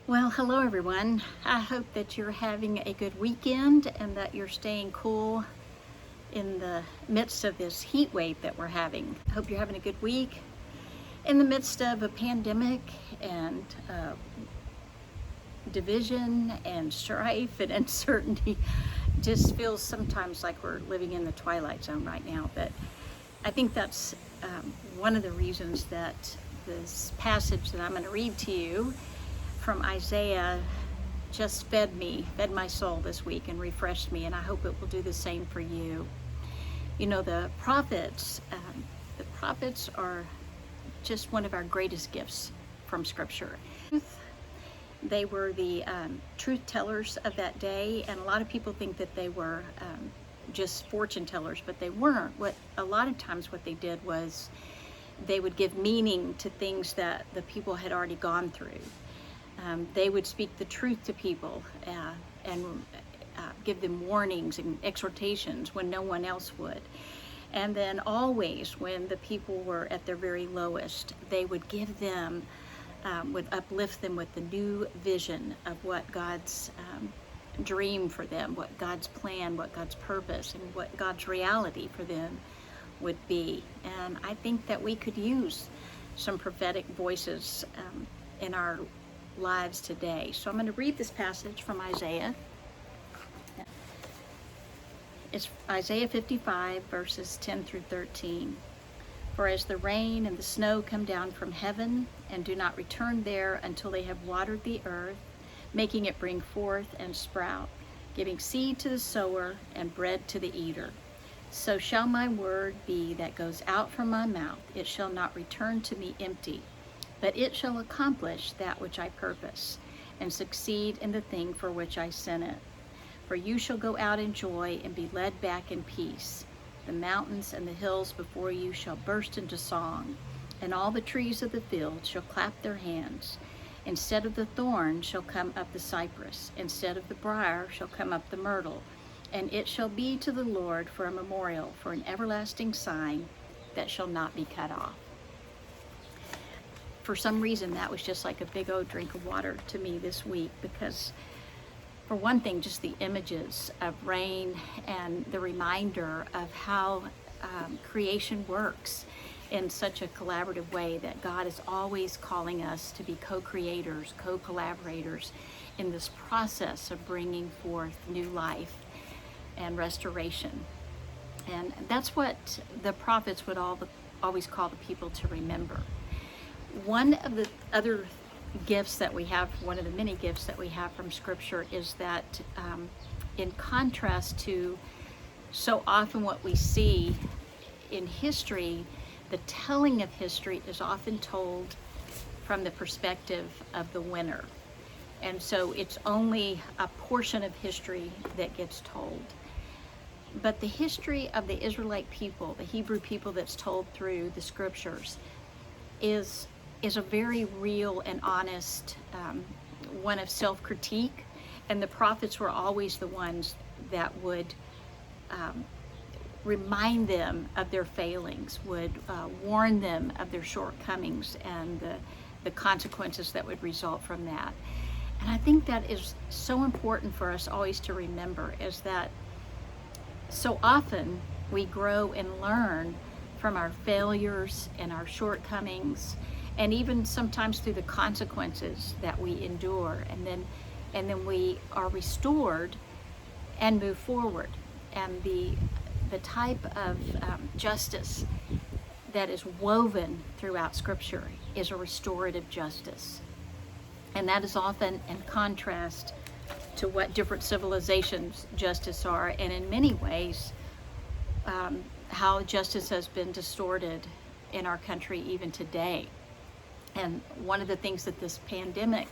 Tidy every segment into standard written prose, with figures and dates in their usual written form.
Well, hello everyone. I hope that you're having a good weekend and that you're staying cool in the midst of this heat wave that we're having. I hope you're having a good week in the midst of a pandemic and division and strife and uncertainty. Just feels sometimes like we're living in the twilight zone right now, but I think that's one of the reasons that this passage that I'm going to read to you from Isaiah just fed my soul this week and refreshed me, and I hope it will do the same for you. You know, the prophets are just one of our greatest gifts from Scripture. They were the truth tellers of that day, and a lot of people think that they were just fortune tellers, but they weren't. A lot of times what they did was they would give meaning to things that the people had already gone through. They would speak the truth to people and give them warnings and exhortations when no one else would. And then always when the people were at their very lowest, they would give them, would uplift them with the new vision of what God's dream for them, what God's plan, what God's purpose, and what God's reality for them would be. And I think that we could use some prophetic voices in our lives today. So I'm going to read this passage from Isaiah. It's Isaiah 55 verses 10 through 13. For as the rain and the snow come down from heaven and do not return there until they have watered the earth, making it bring forth and sprout, giving seed to the sower and bread to the eater, so shall my word be that goes out from my mouth. It shall not return to me empty, but it shall accomplish that which I purpose, and succeed in the thing for which I sent it. For you shall go out in joy and be led back in peace. The mountains and the hills before you shall burst into song, and all the trees of the field shall clap their hands. Instead of the thorn shall come up the cypress, instead of the briar shall come up the myrtle, and it shall be to the Lord for a memorial, for an everlasting sign that shall not be cut off. For some reason, that was just like a big old drink of water to me this week, because for one thing, just the images of rain and the reminder of how creation works in such a collaborative way, that God is always calling us to be co-creators, co-collaborators in this process of bringing forth new life and restoration. And that's what the prophets would always call the people to remember. One of the other gifts that we have, one of the many gifts that we have from Scripture, is that in contrast to so often what we see in history, the telling of history is often told from the perspective of the winner. And so it's only a portion of history that gets told. But the history of the Israelite people, the Hebrew people that's told through the Scriptures, is a very real and honest one of self-critique, and the prophets were always the ones that would remind them of their failings, would warn them of their shortcomings and the consequences that would result from that. And I think that is so important for us always to remember, is that so often we grow and learn from our failures and our shortcomings, and even sometimes through the consequences that we endure, and then we are restored and move forward. And the type of justice that is woven throughout Scripture is a restorative justice, and that is often in contrast to what different civilizations' justice are, and in many ways how justice has been distorted in our country even today. And one of the things that this pandemic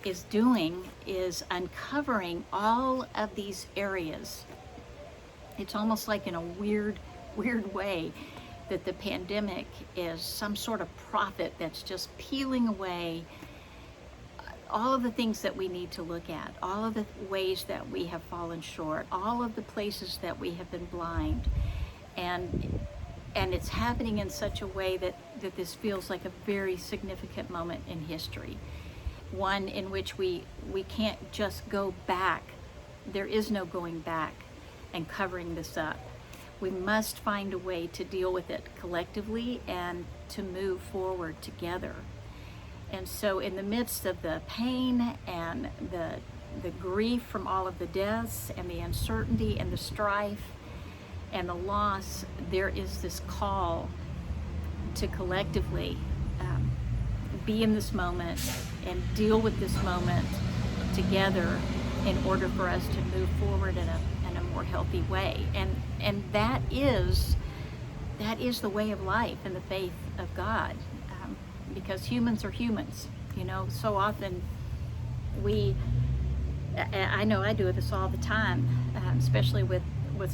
is doing is uncovering all of these areas. It's almost like in a weird way that the pandemic is some sort of prophet that's just peeling away all of the things that we need to look at, all of the ways that we have fallen short, all of the places that we have been blind. And it's happening in such a way that this feels like a very significant moment in history. one in which we can't just go back. There is no going back and covering this up. We must find a way to deal with it collectively and to move forward together. And so in the midst of the pain and the grief from all of the deaths and the uncertainty and the strife and the loss, there is this call to collectively be in this moment and deal with this moment together in order for us to move forward in a more healthy way. And that is the way of life and the faith of God, because humans are humans. You know, so often I know I do this all the time, especially with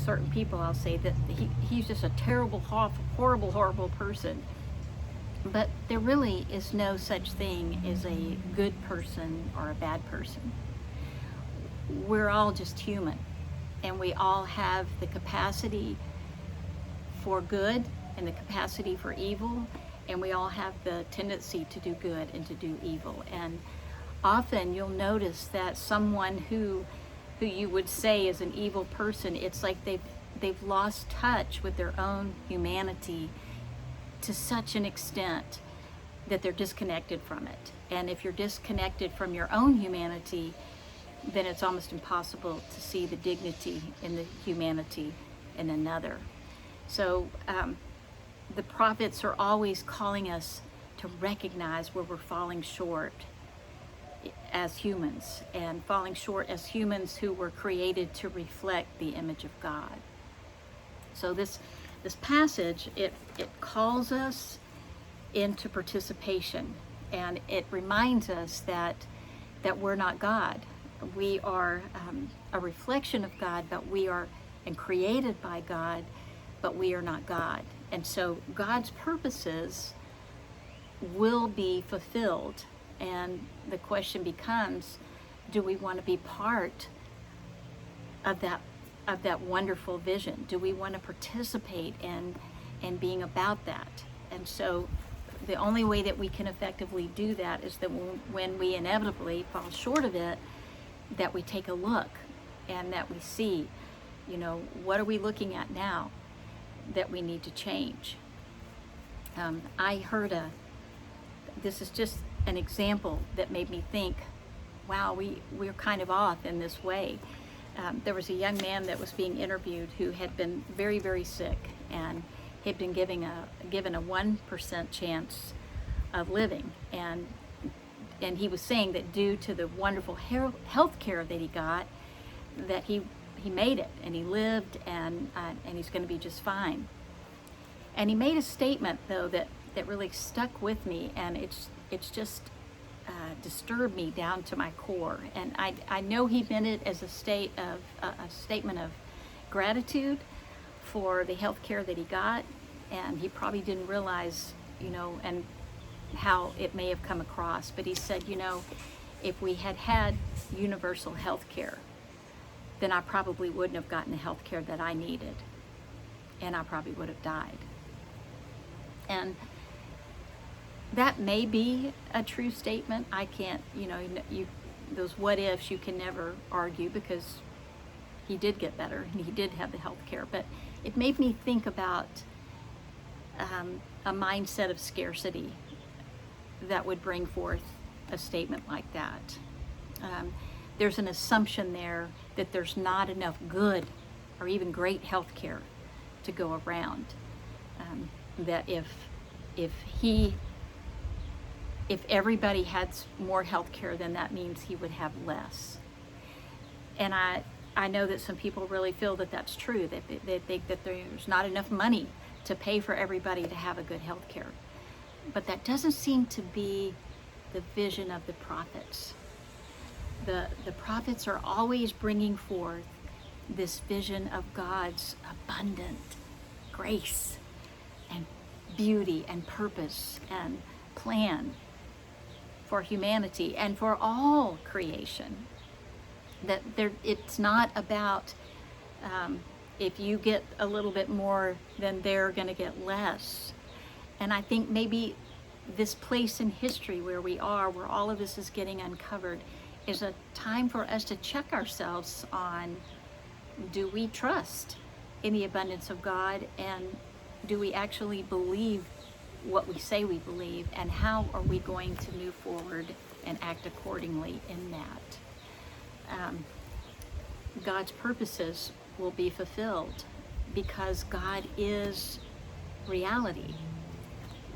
certain people. I'll say that he's just a terrible, horrible person. But there really is no such thing as a good person or a bad person. We're all just human, and we all have the capacity for good and the capacity for evil, and we all have the tendency to do good and to do evil. And often you'll notice that someone who you would say is an evil person, it's like they've lost touch with their own humanity to such an extent that they're disconnected from it. And if you're disconnected from your own humanity, then it's almost impossible to see the dignity in the humanity in another. So the prophets are always calling us to recognize where we're falling short as humans, and falling short as humans who were created to reflect the image of God. So this passage, it calls us into participation, and it reminds us that we're not God. We are a reflection of God, but we are and created by God, but we are not God. And so God's purposes will be fulfilled. And the question becomes, do we want to be part of that wonderful vision? Do we want to participate in being about that? And so the only way that we can effectively do that is that when we inevitably fall short of it, that we take a look and that we see, you know, what are we looking at now that we need to change? I heard this is just an example that made me think, wow, we're kind of off in this way. There was a young man that was being interviewed who had been very, very sick, and had been given a 1% chance of living. And he was saying that due to the wonderful health care that he got, that he made it, and he lived, and he's going to be just fine. And he made a statement, though, that really stuck with me, and it's just disturbed me down to my core. And I know he meant it as a statement of gratitude for the health care that he got, and he probably didn't realize, you know, and how it may have come across. But he said, you know, if we had had universal health care, then I probably wouldn't have gotten the health care that I needed, and I probably would have died. And that may be a true statement. I can't, you know, those what ifs you can never argue, because he did get better and he did have the health care. But it made me think about a mindset of scarcity that would bring forth a statement like that. There's an assumption there that there's not enough good or even great health care to go around. That if everybody had more health care, then that means he would have less. And I know that some people really feel that that's true, that they think that there's not enough money to pay for everybody to have a good health care. But that doesn't seem to be the vision of the prophets. The prophets are always bringing forth this vision of God's abundant grace and beauty and purpose and plan for humanity and for all creation. That it's not about if you get a little bit more, then they're going to get less. And I think maybe this place in history where we are, where all of this is getting uncovered, is a time for us to check ourselves on, do we trust in the abundance of God, and do we actually believe what we say we believe, and how are we going to move forward and act accordingly in that? God's purposes will be fulfilled because God is reality.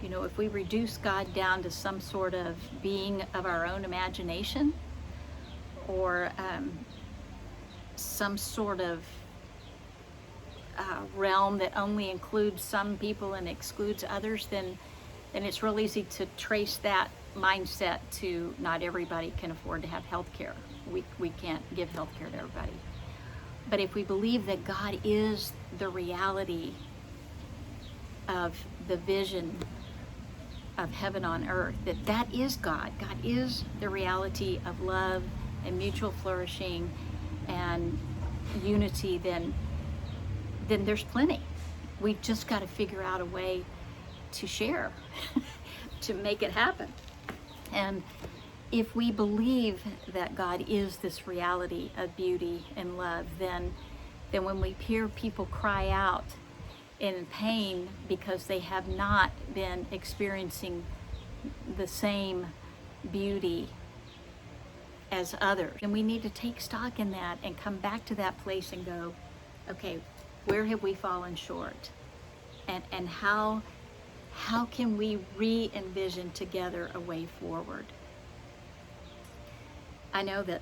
You know, if we reduce God down to some sort of being of our own imagination, or some sort of realm that only includes some people and excludes others, then it's real easy to trace that mindset to not everybody can afford to have health care. We can't give health care to everybody. But if we believe that God is the reality of the vision of heaven on earth, that is God. God is the reality of love and mutual flourishing and unity, then there's plenty. We just got to figure out a way to share, to make it happen. And if we believe that God is this reality of beauty and love, then when we hear people cry out in pain because they have not been experiencing the same beauty as others, and we need to take stock in that and come back to that place and go, okay, where have we fallen short, and how can we re-envision together a way forward? I know that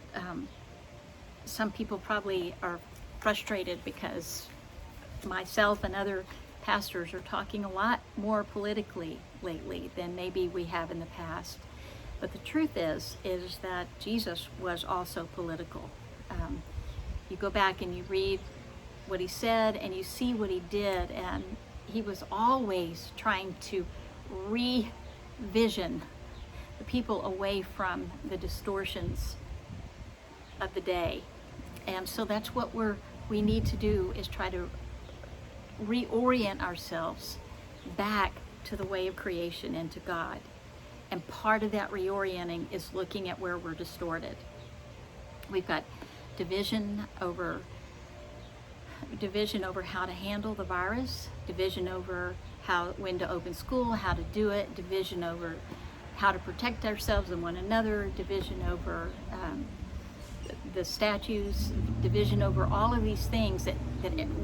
some people probably are frustrated because myself and other pastors are talking a lot more politically lately than maybe we have in the past. But the truth is that Jesus was also political. You go back and you read what he said and you see what he did, and he was always trying to revision the people away from the distortions of the day. And so that's what we need to do, is try to reorient ourselves back to the way of creation and to God. And part of that reorienting is looking at where we're distorted. We've got division over how to handle the virus, division over when to open school, how to do it, division over how to protect ourselves and one another, division over the statues, division over all of these things that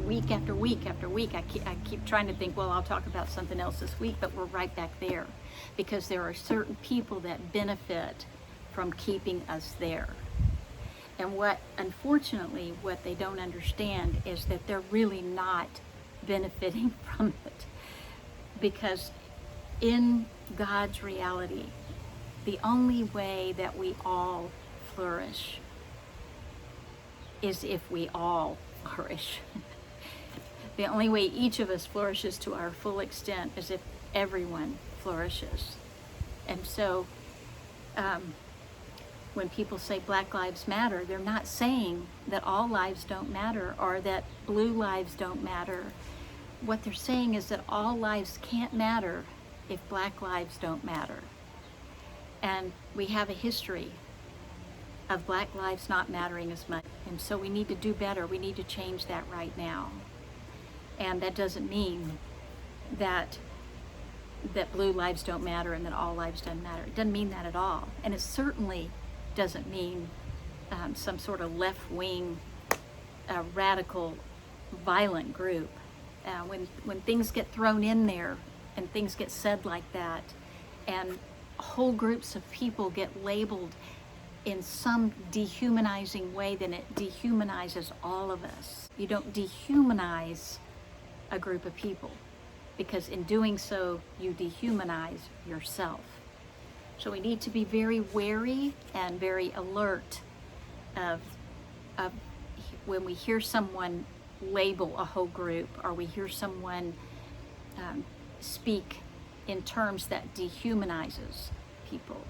week after week after week, I keep trying to think, well, I'll talk about something else this week, but we're right back there because there are certain people that benefit from keeping us there. And unfortunately, what they don't understand is that they're really not benefiting from it, because in God's reality, the only way that we all flourish is if we all flourish. The only way each of us flourishes to our full extent is if everyone flourishes. And so when people say Black Lives Matter, they're not saying that all lives don't matter or that blue lives don't matter. What they're saying is that all lives can't matter if Black lives don't matter. And we have a history of Black lives not mattering as much. And so we need to do better. We need to change that right now. And that doesn't mean that blue lives don't matter and that all lives don't matter. It doesn't mean that at all. And it certainly doesn't mean some sort of left-wing, radical, violent group. When things get thrown in there and things get said like that, and whole groups of people get labeled in some dehumanizing way, then it dehumanizes all of us. You don't dehumanize a group of people, because in doing so, you dehumanize yourself. So we need to be very wary and very alert of when we hear someone label a whole group, or we hear someone speak in terms that dehumanizes people,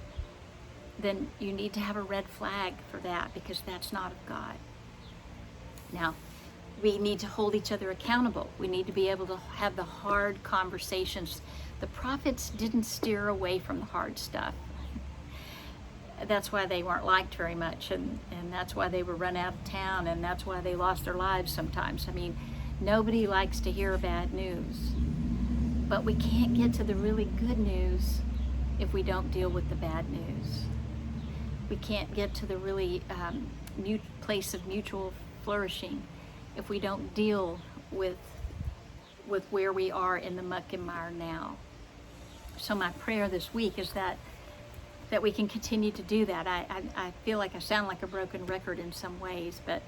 then you need to have a red flag for that, because that's not of God. Now, We need to hold each other accountable. We need to be able to have the hard conversations. The prophets didn't steer away from the hard stuff. That's why they weren't liked very much, and that's why they were run out of town, and that's why they lost their lives sometimes. I mean, nobody likes to hear bad news. But we can't get to the really good news if we don't deal with the bad news. We can't get to the really place of mutual flourishing if we don't deal with where we are in the muck and mire now. So my prayer this week is that we can continue to do that. I feel like I sound like a broken record in some ways, but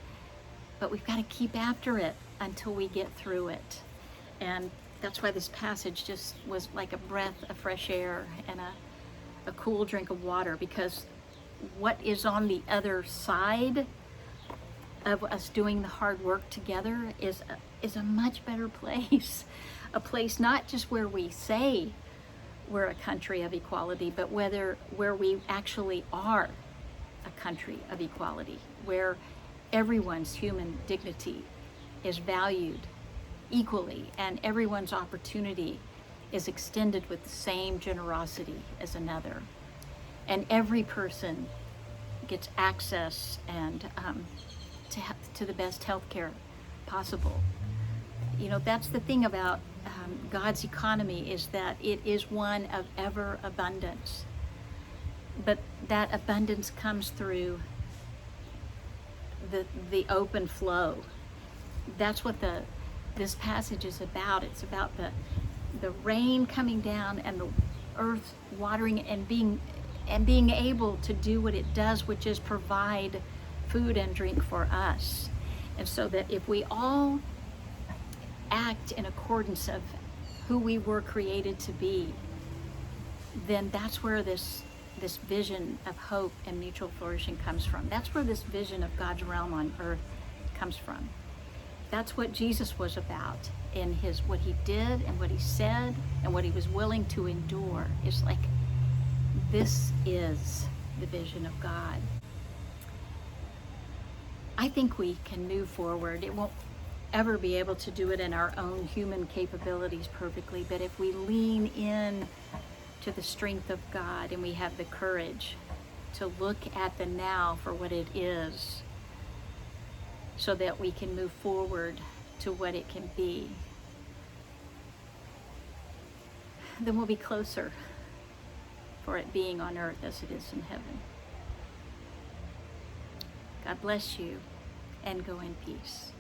we've got to keep after it until we get through it. And that's why this passage just was like a breath of fresh air and a cool drink of water, because what is on the other side of us doing the hard work together is a much better place. A place not just where we say we're a country of equality, but where we actually are a country of equality, where everyone's human dignity is valued equally and everyone's opportunity is extended with the same generosity as another. And every person gets access and to the best health care possible. You know, that's the thing about God's economy, is that it is one of ever abundance. But that abundance comes through the open flow. That's what this passage is about. It's about the rain coming down and the earth watering and being able to do what it does, which is provide food and drink for us. And so that if we all act in accordance of who we were created to be, then that's where this vision of hope and mutual flourishing comes from. That's where this vision of God's realm on earth comes from. That's what Jesus was about in what he did and what he said and what he was willing to endure. It's like, this is the vision of God. I think we can move forward. It won't ever be able to do it in our own human capabilities perfectly, but if we lean in to the strength of God and we have the courage to look at the now for what it is, so that we can move forward to what it can be, then we'll be closer for it being on earth as it is in heaven. God bless you, and go in peace.